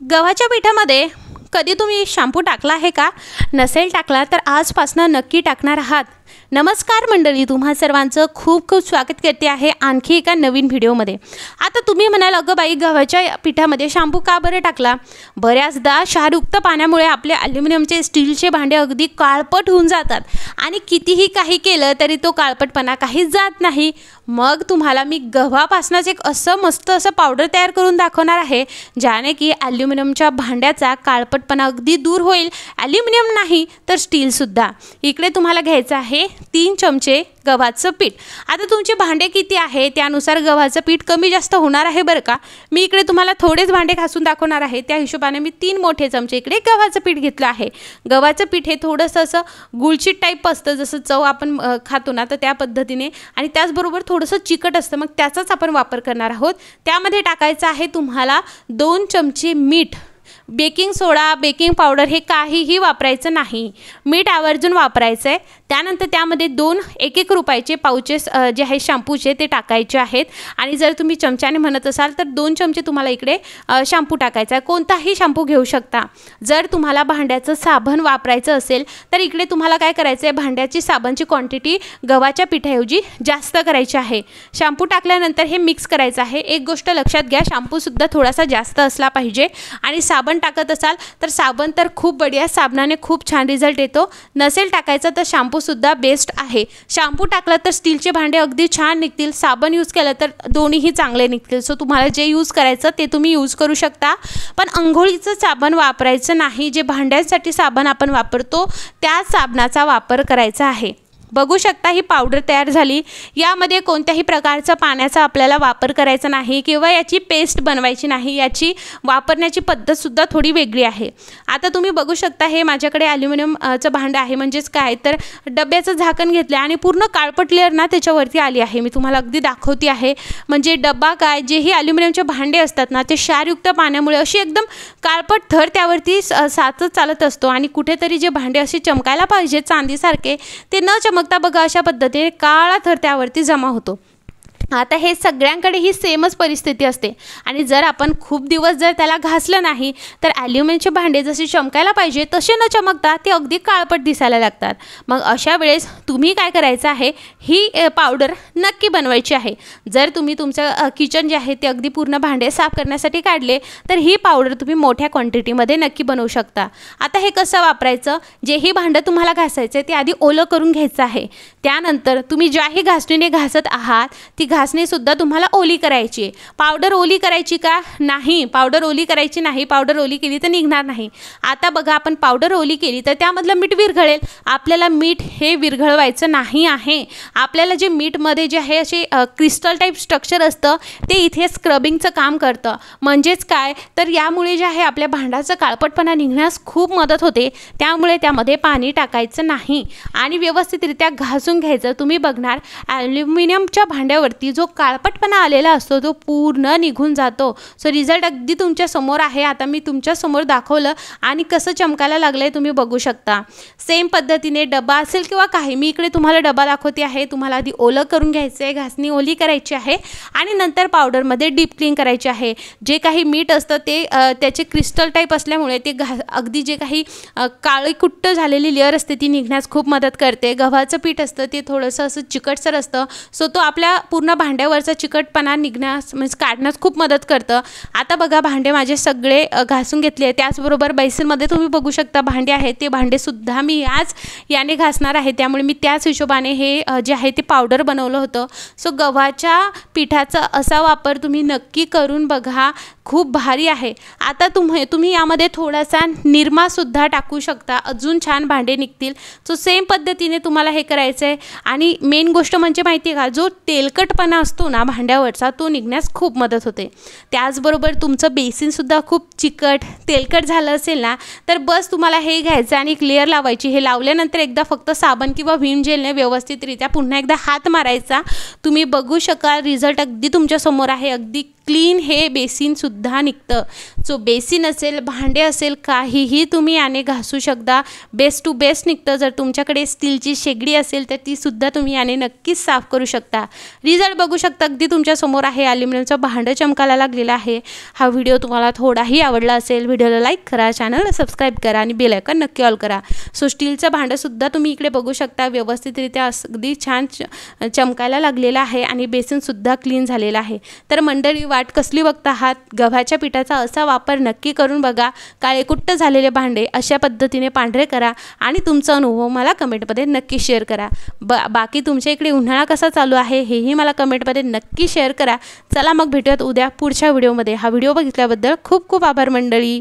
गव्हाच्या पिठामध्ये कधी तुम्ही शॅम्पू टाकला आहे का? नसेल टाकला तर आजपासून नक्की टाकणार आहात। नमस्कार मंडळी, तुम्हा सर्वांचं खूप खूप स्वागत करते आहे आणखी एका नवीन व्हिडिओमध्ये। आता तुम्ही म्हणाल, अगं बाई, गव्हाच्या पिठामध्ये शॅम्पू का बरं टाकला? बऱ्याचदा क्षारयुक्त पाण्यामुळे आपले ॲल्युमिनियमचे स्टीलचे भांडे अगदी काळपट होऊन जातात आणि कितीही काही केलं तरी तो काळपटपणा काहीच जात नाही। मग तुम्हाला मी गव्हापासूनच एक असं मस्त असं पावडर तयार करून दाखवणार आहे, ज्याने की ॲल्युमिनियमच्या भांड्याचा काळपटपणा अगदी दूर होईल। ॲल्युमिनियम नाही तर स्टीलसुद्धा। इकडे तुम्हाला घ्यायचं आहे 3 चमचे गव्हाचं पीठ। आता तुमचे भांडे किती आहे त्यानुसार गव्हाचं पीठ कमी जास्त होणार आहे बरं का। मी इकडे तुम्हाला थोडेच भांडे घासून दाखवणार आहे, त्या हिशोबाने मी 3 मोठे चमचे इकडे गव्हाचं पीठ घेतलं आहे। गव्हाचं पीठ हे थोडंसं असं गुळचिट टाईप असतं, जसं चव आपण खातो ना तर त्या पद्धतीने, आणि त्याचबरोबर थोडंसं चिकट असतं, मग त्याचाच आपण वापर करणार आहोत। त्यामध्ये टाकायचं आहे तुम्हाला 2 चमचे मीठ। बेकिंग सोडा, बेकिंग पावडर हे काहीही वापरायचं नाही, मीठ आवर्जून वापरायचं आहे। त्यानंतर त्यामध्ये 2 1-1 रुपयाचे पाउचेस जे आहे शॅम्पूचे ते टाकायचे आहेत, आणि जर तुम्ही चमच्याने म्हणत असाल तर 2 चमचे तुम्हाला इकडे शॅम्पू टाकायचा आहे। कोणताही शॅम्पू घेऊ शकता। जर तुम्हाला भांड्याचं साबण वापरायचं असेल तर इकडे तुम्हाला काय करायचं आहे, भांड्याची साबणची क्वांटिटी गव्हाच्या पिठाऐवजी जास्त करायची आहे। शॅम्पू टाकल्यानंतर हे मिक्स करायचं आहे। एक गोष्ट लक्षात घ्या, शॅम्पूसुद्धा थोडासा जास्त असला पाहिजे, आणि साबण टाकत असाल तर साबण तर खूप बढिया, साबणाने खूप छान रिझल्ट येतो। नसेल टाकायचं तर शॅम्पू सुद्धा बेस्ट आहे। शॅम्पू टाकला तर स्टीलचे भांडे अगदी छान निघतील, साबण यूज केलं तर दोन्हीही चांगले निघतील। सो तुम्हाला जे यूज करायचं ते तुम्ही यूज करू शकता, पण अंघोळीचं साबण वापरायचं नाही। जे भांड्यांसाठी साबण आपण वापरतो त्या साबणाचा वापर करायचा आहे। बघू शकता ही पावडर तयार झाली। यामध्ये कोणत्याही प्रकारचा पाण्याचा आपल्याला वापर करायचा नाही किंवा याची पेस्ट बनवायची नाही, याची वापरण्याची पद्धतसुद्धा थोडी वेगळी आहे। आता तुम्ही बघू शकता हे माझ्याकडे ॲल्युमिनियमचं भांडं आहे, म्हणजेच काय तर डब्याचं झाकण घेतलं आणि पूर्ण काळपट लेअर ना त्याच्यावरती आली आहे। मी तुम्हाला अगदी दाखवते आहे, म्हणजे डब्बा काय, जेही ॲल्युमिनियमचे भांडे असतात ना ते क्षारयुक्त पाण्यामुळे अशी एकदम काळपट थर त्यावरती साचत चालत असतो, आणि कुठेतरी जे भांडे असे चमकायला पाहिजे चांदीसारखे ते न चमकता बघा अशा पद्धतीने काळा थर त्यावरती जमा होतो। आता हे सगळ्यांकडे ही सेमच परिस्थिती असते, आणि जर आपण खूप दिवस जर त्याला घासलं नाही तर ॲल्युमिनियमचे भांडे जसे चमकायला पाहिजे तसे न चमकता ते अगदी काळपट दिसायला लागतात। मग अशा वेळेस तुम्ही काय करायचं आहे, ही पावडर नक्की बनवायची आहे। जर तुम्ही तुमचं किचन जे आहे ते अगदी पूर्ण भांडे साफ करण्यासाठी काढले तर ही पावडर तुम्ही मोठ्या क्वांटिटीमध्ये नक्की बनवू शकता। आता हे कसं वापरायचं, जेही भांडं तुम्हाला घासायचं आहे ते आधी ओलं करून घ्यायचं आहे। त्यानंतर तुम्ही ज्याही घासणीने घासत आहात ती घासणी सुद्धा तुम्हाला ओली करायची आहे। पावडर ओली करायची का? नाही, पावडर ओली करायची नाही। पावडर ओली केली तर निघणार नाही। आता बघा, आपण पावडर ओली केली तर त्यामधलं मीठ विरघळेल। आपल्याला मीठ हे विरघळवायचं नाही आहे। आपल्याला जे मीठमध्ये जे आहे असे क्रिस्टल टाईप स्ट्रक्चर असतं ते इथे स्क्रबिंगचं काम करतं। म्हणजेच काय तर यामुळे जे आहे आपल्या भांड्याचं काळपटपणा निघण्यास खूप मदत होते। त्यामुळे त्यामध्ये पाणी टाकायचं नाही आणि व्यवस्थितरित्या घासून घ्यायचं। तुम्ही बघणार ॲल्युमिनियमच्या भांड्यावरती जो काळपटपणा आलेला असतो तो पूर्ण निघून जातो। सो रिझल्ट अगदी तुमच्या समोर आहे। आता मी तुमच्या समोर दाखवलं आणि कसं चमकायला लागलंय तुम्ही बघू शकता। सेम पद्धतीने डबा असेल किंवा काही, मी इकडे तुम्हाला डबा दाखवते आहे। तुम्हाला आधी ओलं करून घ्यायचं आहे, घासणी ओली करायची आहे, आणि नंतर पावडरमध्ये डीप क्लीन करायचे आहे। जे काही मीठ असतं ते त्याचे क्रिस्टल टाईप असल्यामुळे ते अगदी जे काही काळी कुट्ट झालेली लेअर असते ती निघण्यास खूप मदत करते। गव्हाचं पीठ असतं ते थोडंसं असं चिकटसर असतं, सो तो आपल्या पूर्ण भांड्यावरचा चिकटपणा निघण्यास म्हणजे काढण्यास खूप मदत करतं। आता बघा, भांडे माझे सगळे घासून घेतले। त्याचबरोबर बेसिनमध्ये तुम्ही बघू शकता भांडे आहेत, ते भांडेसुद्धा मी याने घासणार आहे। त्यामुळे मी त्याच हिशोबाने हे जे आहे ते पावडर बनवलं होतं। सो गव्हाच्या पिठाचा असा वापर तुम्ही नक्की करून बघा, खूप भारी आहे। आता तुम्ही यामध्ये थोडासा निरमासुद्धा टाकू शकता, अजून छान भांडे निघतील। सो सेम पद्धतीने तुम्हाला हे करायचं आहे, आणि मेन गोष्ट म्हणजे माहिती आहे का, जो तेलकटपणा असतो ना भांड्यावरचा तो निघण्यास खूप मदत होते। त्याचबरोबर तुमचं बेसिनसुद्धा खूप चिकट तेलकट झालं असेल ना तर बस तुम्हाला हे घ्यायचं आणि एक लेअर लावायची। हे लावल्यानंतर एकदा फक्त साबण किंवा व्हीम जेलने व्यवस्थितरित्या पुन्हा एकदा हात मारायचा। तुम्ही बघू शकाल रिझल्ट अगदी तुमच्या समोर आहे, अगदी क्लीन हे बेसिनसुद्धा निघतं। जो बेसिन असेल, भांडे असेल, काहीही तुम्ही याने घासू शकता. बेस्ट टू बेस्ट निघतं. जर तुमच्याकडे स्टीलची शेगडी असेल तर तीसुद्धा तुम्ही याने नक्कीच साफ करू शकता. रिझल्ट बघू शकता, अगदी तुमच्यासमोर आहे. ॲल्युमिनियमचं भांडं चमकायला लागलेलं आहे. हा व्हिडिओ तुम्हाला थोडाही आवडला असेल, व्हिडिओला लाईक करा, चॅनलला सबस्क्राईब करा आणि बेल आयकॉन नक्की ऑल करा. सो स्टीलचं भांडंसुद्धा तुम्ही इकडे बघू शकता. व्यवस्थितरित्या अगदी छान चमकायला लागलेलं आहे आणि बेसिनसुद्धा क्लीन झालेलं आहे. तर मंडळी, वाट कसली बघता आहात? गव्हाच्या पिठाचा असा वापर नक्की करून बघा. काळेकुट्ट झालेले भांडे अशा पद्धतीने पांढरे करा आणि तुमचा अनुभव मला कमेंटमध्ये नक्की शेअर करा. बाकी तुमच्या इकडे उन्हाळा कसा चालू आहे हेही मला कमेंटमध्ये नक्की शेअर करा. चला मग भेटूयात उद्या पुढच्या व्हिडिओमध्ये. हा व्हिडिओ बघितल्याबद्दल खूप खूप आभार मंडळी.